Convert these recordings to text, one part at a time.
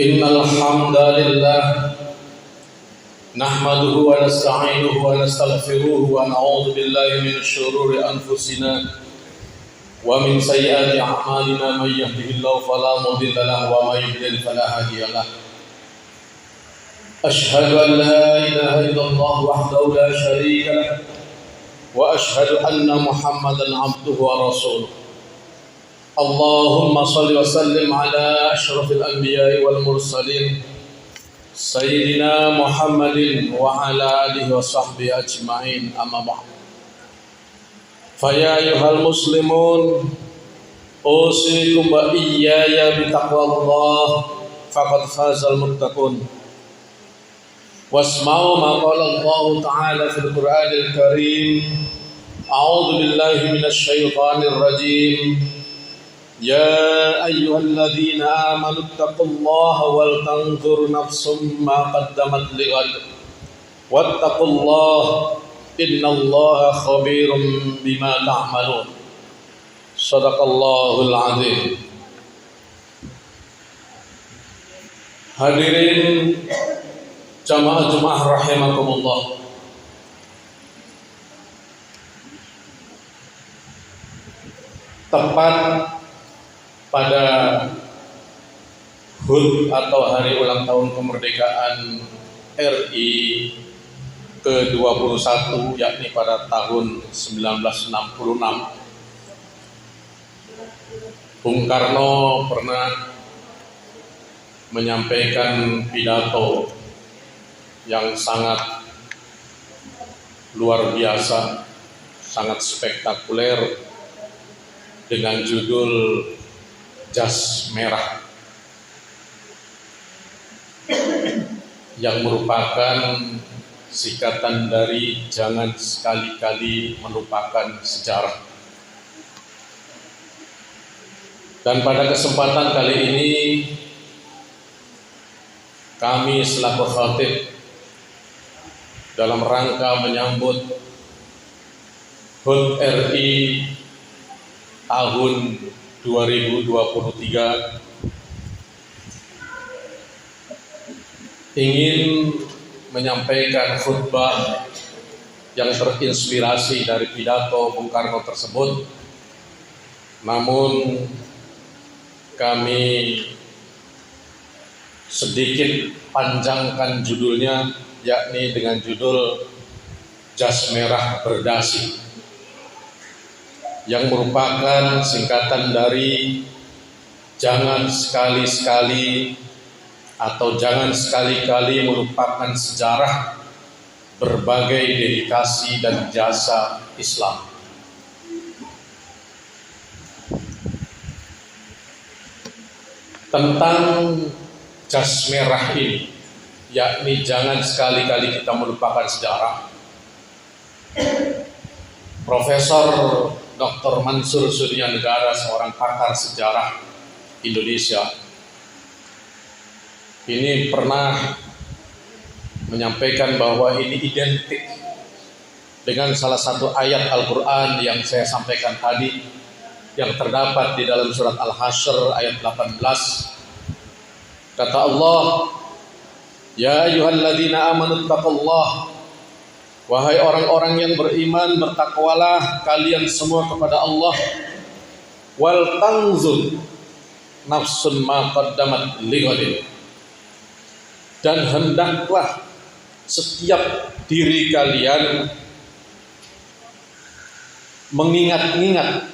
إن الحمد لله نحمده ونستعينه ونستغفره ونعوذ بالله من شرور أنفسنا ومن سيئات أعمالنا من يهده الله فلا مضل له ومن يضلل فلا هادي له أشهد أن لا إله إلا الله وحده لا شريك له وأشهد أن محمدا عبده ورسوله اللهم صل وسلم على أشرف الأنبياء والمرسلين سيدنا محمد وعلى آله وصحبه أجمعين أما بعد فيا أيها المسلمون أوصيكم وإياي بتقوى الله فقد فاز المتقون واسمعوا ما قال الله تعالى في القرآن الكريم أعوذ بالله من الشيطان الرجيم يا أيها الذين آمنوا اتقوا الله ولتنظر نفس ما قدمت لغد واتقوا الله إن الله خبير بما تعملون صدق الله العظيم. Hadirin jamaah rahimakumullah. Tepat pada HUT atau Hari Ulang Tahun Kemerdekaan RI ke-21, yakni pada tahun 1966, Bung Karno pernah menyampaikan pidato yang sangat luar biasa, sangat spektakuler dengan judul Jas Merah, yang merupakan singkatan dari jangan sekali-kali melupakan sejarah. Dan pada kesempatan kali ini kami selaku khatib dalam rangka menyambut HUT RI tahun 2023 ingin menyampaikan khutbah yang terinspirasi dari pidato Bung Karno tersebut. Namun kami sedikit panjangkan judulnya, yakni dengan judul Jas Merah Berdasi, yang merupakan singkatan dari jangan sekali-sekali atau jangan sekali-kali melupakan sejarah berbagai dedikasi dan jasa Islam. Tentang jas merah ini, yakni jangan sekali-kali kita melupakan sejarah, Profesor Dr. Mansur Suryanegara, seorang pakar sejarah Indonesia, ini pernah menyampaikan bahwa ini identik dengan salah satu ayat Al-Quran yang saya sampaikan tadi, yang terdapat di dalam surat Al-Hasyr ayat 18. Kata Allah, ya ayyuhalladzina amanu taqullah, wahai orang-orang yang beriman, bertakwalah kalian semua kepada Allah. Wal tanzur nafsun ma qaddamat lighadin, dan hendaklah setiap diri kalian mengingat-ingat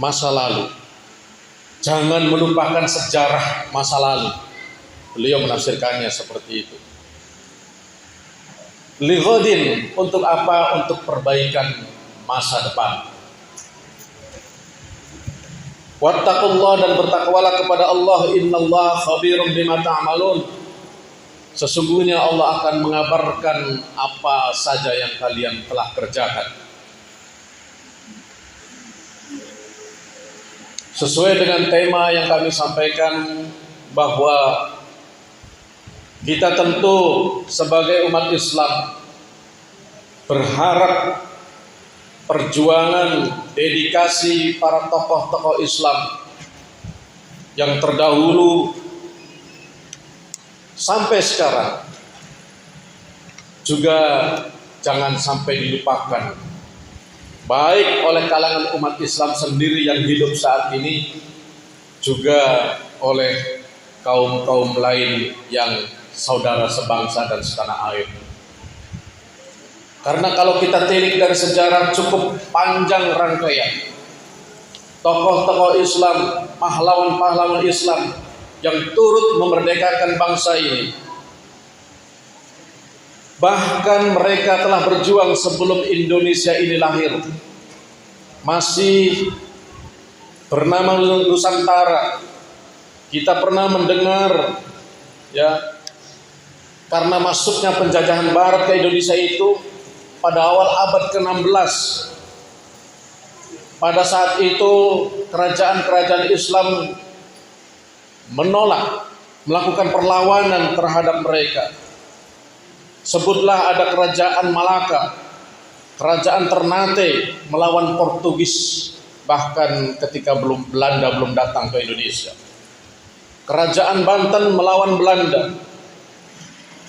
masa lalu, jangan melupakan sejarah masa lalu. Beliau menafsirkannya seperti itu. Lighadin, untuk apa? Untuk perbaikan masa depan. Wattaqullah, dan bertakwalah kepada Allah. Innallaha khabirum bima ta'malun. Sesungguhnya Allah akan mengabarkan apa saja yang kalian telah kerjakan. Sesuai dengan tema yang kami sampaikan, bahwa kita tentu sebagai umat Islam berharap perjuangan, dedikasi para tokoh-tokoh Islam yang terdahulu sampai sekarang juga jangan sampai dilupakan, baik oleh kalangan umat Islam sendiri yang hidup saat ini, juga oleh kaum-kaum lain yang saudara sebangsa dan setanah air. Karena kalau kita tilik dari sejarah cukup panjang rangkaian tokoh-tokoh Islam, pahlawan-pahlawan Islam yang turut memerdekakan bangsa ini. Bahkan mereka telah berjuang sebelum Indonesia ini lahir. Masih bernama Nusantara. Kita pernah mendengar, ya, karena masuknya penjajahan Barat ke Indonesia itu pada awal abad ke-16. Pada saat itu kerajaan-kerajaan Islam menolak, melakukan perlawanan terhadap mereka. Sebutlah ada kerajaan Malaka, kerajaan Ternate melawan Portugis, bahkan ketika Belanda belum datang ke Indonesia. Kerajaan Banten melawan Belanda.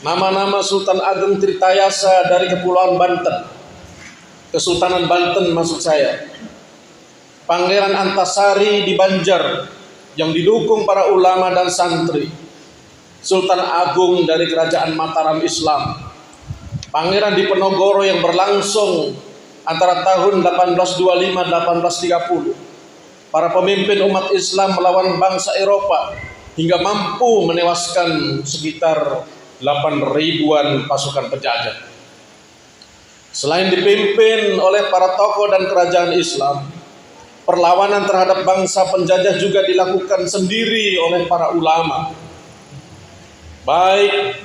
Nama-nama Sultan Ageng Tritayasa dari Kepulauan Banten, Kesultanan Banten maksud saya. Pangeran Antasari di Banjar yang didukung para ulama dan santri. Sultan Agung dari Kerajaan Mataram Islam. Pangeran Diponegoro yang berlangsung antara tahun 1825-1830. Para pemimpin umat Islam melawan bangsa Eropa hingga mampu menewaskan sekitar 8.000-an pasukan penjajah. Selain dipimpin oleh para tokoh dan kerajaan Islam, perlawanan terhadap bangsa penjajah juga dilakukan sendiri oleh para ulama. Baik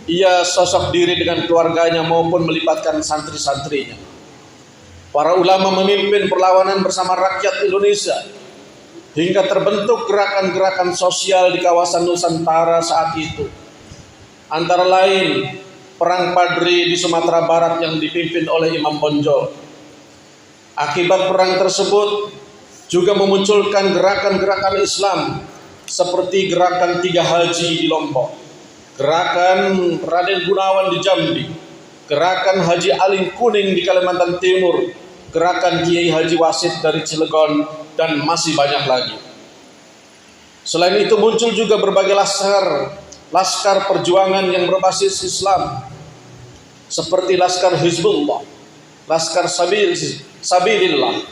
ia sosok diri dengan keluarganya maupun melibatkan santri-santrinya. Para ulama memimpin perlawanan bersama rakyat Indonesia hingga terbentuk gerakan-gerakan sosial di kawasan Nusantara saat itu. Antara lain Perang Padri di Sumatera Barat yang dipimpin oleh Imam Bonjol. Akibat perang tersebut juga memunculkan gerakan-gerakan Islam seperti gerakan Tiga Haji di Lombok, gerakan Raden Gunawan di Jambi, gerakan Haji Aling Kuning di Kalimantan Timur, gerakan Kiai Haji Wasid dari Cilegon, dan masih banyak lagi. Selain itu muncul juga berbagai laskar perjuangan yang berbasis Islam seperti Laskar Hizbullah, Laskar Sabilillah,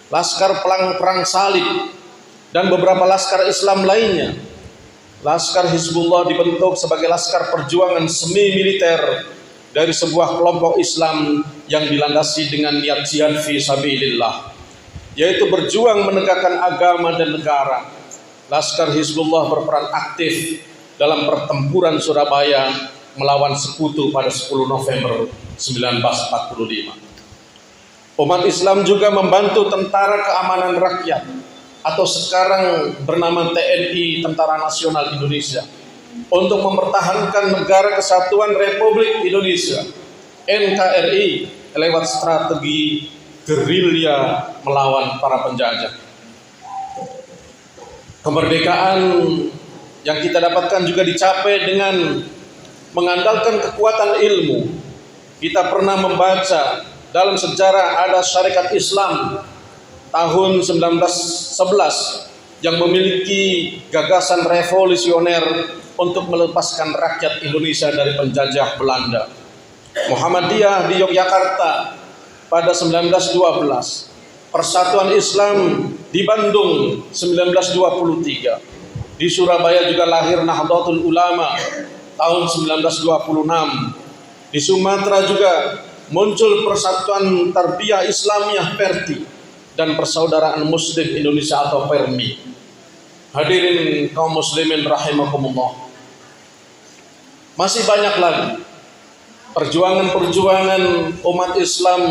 Laskar Perang Salib, dan beberapa laskar Islam lainnya. Laskar Hizbullah dibentuk sebagai laskar perjuangan semi militer dari sebuah kelompok Islam yang dilandasi dengan niat jihad fi sabilillah, yaitu berjuang menegakkan agama dan negara. Laskar Hizbullah berperan aktif dalam pertempuran Surabaya melawan Sekutu pada 10 November 1945. Umat Islam juga membantu Tentara Keamanan Rakyat atau sekarang bernama TNI, Tentara Nasional Indonesia, untuk mempertahankan Negara Kesatuan Republik Indonesia NKRI lewat strategi gerilya melawan para penjajah. Kemerdekaan yang kita dapatkan juga dicapai dengan mengandalkan kekuatan ilmu. Kita pernah membaca dalam sejarah ada Syarikat Islam tahun 1911 yang memiliki gagasan revolusioner untuk melepaskan rakyat Indonesia dari penjajah Belanda. Muhammadiyah di Yogyakarta pada 1912, Persatuan Islam di Bandung 1923, di Surabaya juga lahir Nahdlatul Ulama tahun 1926, di Sumatera juga muncul Persatuan Tarbiyah Islamiyah Perti dan Persaudaraan Muslim Indonesia atau PERMI. Hadirin kaum muslimin rahimakumullah. Masih banyak lagi perjuangan-perjuangan umat Islam,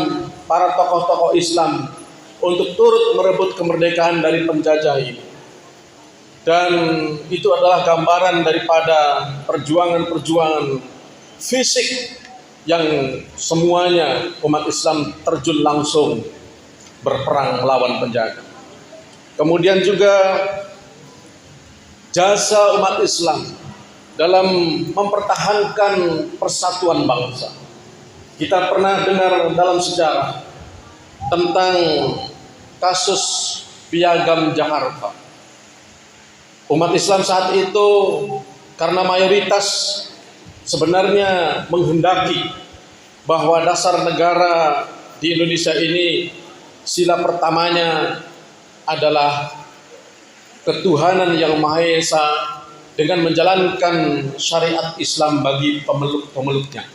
para tokoh-tokoh Islam untuk turut merebut kemerdekaan dari penjajah ini. Dan itu adalah gambaran daripada perjuangan-perjuangan fisik yang semuanya umat Islam terjun langsung berperang melawan penjajah. Kemudian juga jasa umat Islam dalam mempertahankan persatuan bangsa. Kita pernah dengar dalam sejarah tentang kasus Piagam Jakarta. Umat Islam saat itu karena mayoritas sebenarnya menghendaki bahwa dasar negara di Indonesia ini sila pertamanya adalah ketuhanan yang Maha Esa dengan menjalankan syariat Islam bagi pemeluk-pemeluknya.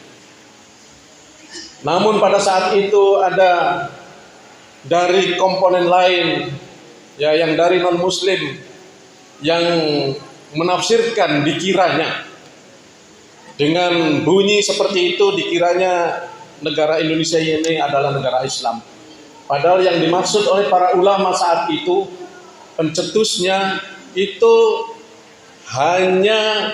Namun pada saat itu ada dari komponen lain, ya, yang dari non-muslim yang menafsirkan, dikiranya dengan bunyi seperti itu, dikiranya negara Indonesia ini adalah negara Islam. Padahal yang dimaksud oleh para ulama saat itu, pencetusnya itu hanya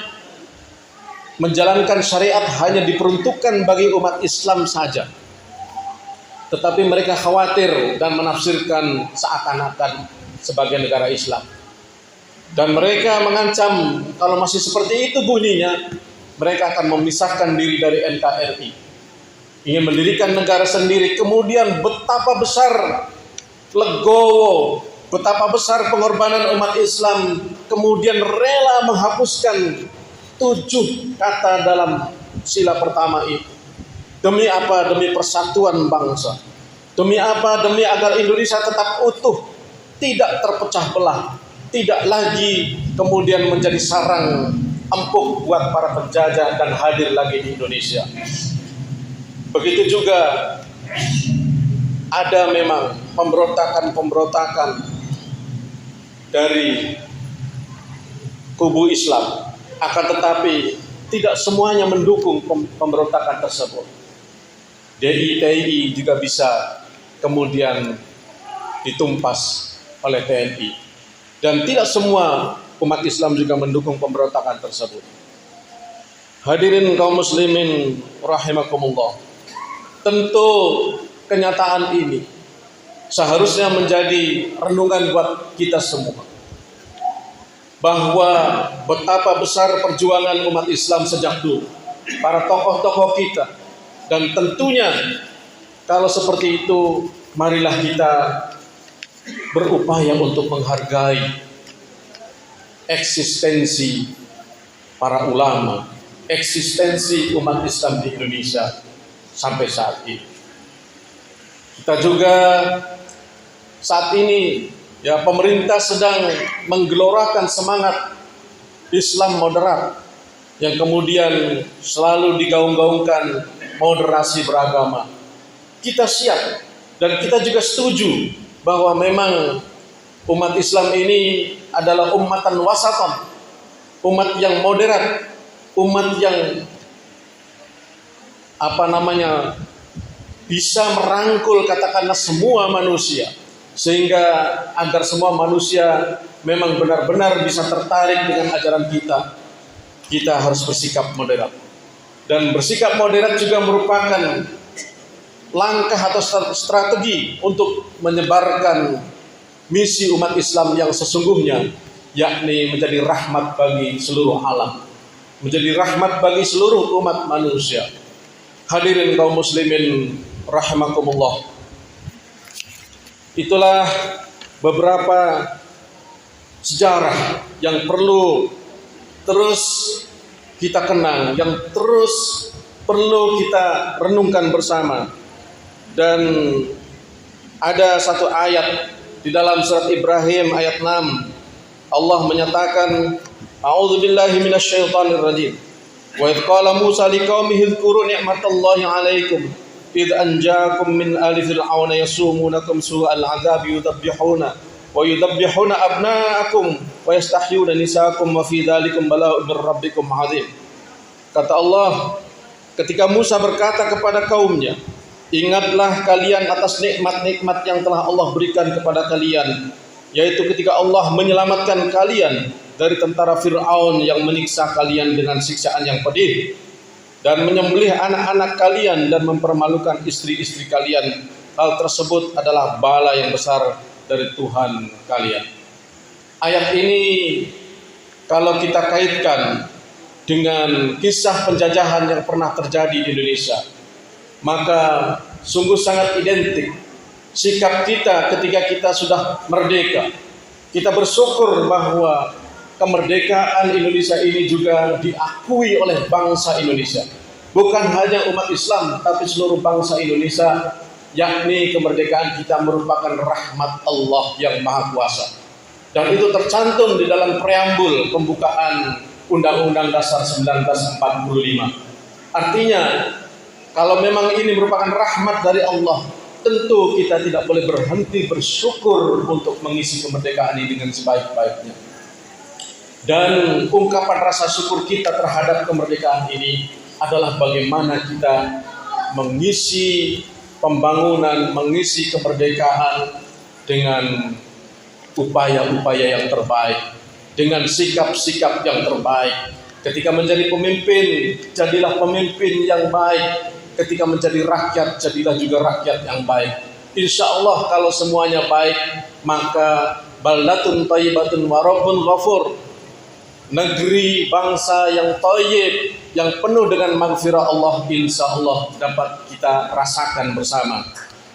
menjalankan syariat hanya diperuntukkan bagi umat Islam saja. Tetapi mereka khawatir dan menafsirkan seakan-akan sebagai negara Islam. Dan mereka mengancam kalau masih seperti itu bunyinya, mereka akan memisahkan diri dari NKRI. Ingin mendirikan negara sendiri. Kemudian betapa besar legowo, betapa besar pengorbanan umat Islam, kemudian rela menghapuskan 7 kata dalam sila pertama itu. Demi apa? Demi persatuan bangsa. Demi apa? Demi agar Indonesia tetap utuh, tidak terpecah belah, tidak lagi kemudian menjadi sarang empuk buat para penjajah dan hadir lagi di Indonesia. Begitu juga ada memang pemberontakan dari kubu Islam, akan tetapi tidak semuanya mendukung pemberontakan tersebut. DI juga bisa kemudian ditumpas oleh TNI, dan tidak semua umat Islam juga mendukung pemberontakan tersebut. Hadirin kaum muslimin rahimakumullah, tentu kenyataan ini seharusnya menjadi renungan buat kita semua, bahwa betapa besar perjuangan umat Islam sejak dulu, para tokoh-tokoh kita, dan tentunya kalau seperti itu, marilah kita berupaya untuk menghargai eksistensi para ulama, eksistensi umat Islam di Indonesia sampai saat ini. Kita juga saat ini, ya, pemerintah sedang menggelorakan semangat Islam moderat yang kemudian selalu digaung-gaungkan moderasi beragama. Kita siap dan kita juga setuju bahwa memang umat Islam ini adalah ummatan wasatan, umat yang moderat, umat yang bisa merangkul katakanlah semua manusia, sehingga agar semua manusia memang benar-benar bisa tertarik dengan ajaran kita harus bersikap moderat. Dan bersikap moderat juga merupakan langkah atau strategi untuk menyebarkan misi umat Islam yang sesungguhnya, yakni menjadi rahmat bagi seluruh alam, menjadi rahmat bagi seluruh umat manusia. Hadirin kaum muslimin rahimakumullah, itulah beberapa sejarah yang perlu terus kita kenang, yang terus perlu kita renungkan bersama. Dan ada satu ayat di dalam surat Ibrahim ayat 6, Allah menyatakan, a'udzubillahi minasyaitonirrajim, wa idh qala Musa liqaumihi dzkuru ni'matallahi 'alaikum idh anjaakum min ali fir'auna yasumunakum su'al 'adzabi yudabbihuna abna'akum wa yastahyuna nisaakum wa fi dzalikum bala'un mir rabbikum 'adzim. Kata Allah, ketika Musa berkata kepada kaumnya, ingatlah kalian atas nikmat-nikmat yang telah Allah berikan kepada kalian, yaitu ketika Allah menyelamatkan kalian dari tentara Fir'aun yang menyiksa kalian dengan siksaan yang pedih, dan menyembelih anak-anak kalian dan mempermalukan istri-istri kalian. Hal tersebut adalah bala yang besar dari Tuhan kalian. Ayat ini kalau kita kaitkan dengan kisah penjajahan yang pernah terjadi di Indonesia, maka sungguh sangat identik sikap kita ketika kita sudah merdeka. Kita bersyukur bahwa kemerdekaan Indonesia ini juga diakui oleh bangsa Indonesia. Bukan hanya umat Islam, tapi seluruh bangsa Indonesia, yakni kemerdekaan kita merupakan rahmat Allah yang Maha Kuasa. Dan itu tercantum di dalam preambul pembukaan Undang-Undang Dasar 1945. Artinya, kalau memang ini merupakan rahmat dari Allah, tentu kita tidak boleh berhenti bersyukur untuk mengisi kemerdekaan ini dengan sebaik-baiknya. Dan ungkapan rasa syukur kita terhadap kemerdekaan ini adalah bagaimana kita mengisi pembangunan, mengisi kemerdekaan dengan upaya-upaya yang terbaik, dengan sikap-sikap yang terbaik. Ketika menjadi pemimpin, jadilah pemimpin yang baik. Ketika menjadi rakyat, jadilah juga rakyat yang baik. Insya Allah kalau semuanya baik, maka baldatun thayyibatun wa rabbun ghafur, negeri bangsa yang thayyib, yang penuh dengan maghfirah Allah, insya Allah dapat kita rasakan bersama.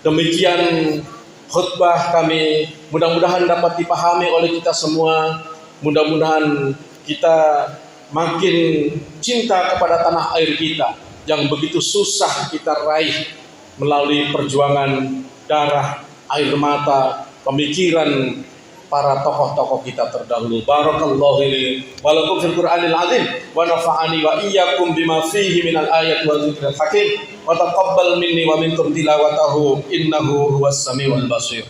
Demikian khutbah kami, mudah-mudahan dapat dipahami oleh kita semua. Mudah-mudahan kita makin cinta kepada tanah air kita yang begitu susah kita raih melalui perjuangan darah, air mata, pemikiran para tokoh-tokoh kita terdahulu. Barakallahu li wa lakum fil Qur'anil azim wa nafa'ani wa iyyakum bima fihi minal ayati wa dzikril hakim wa taqabbal minni wa minkum tilawatahu innahu huwas samiul basir.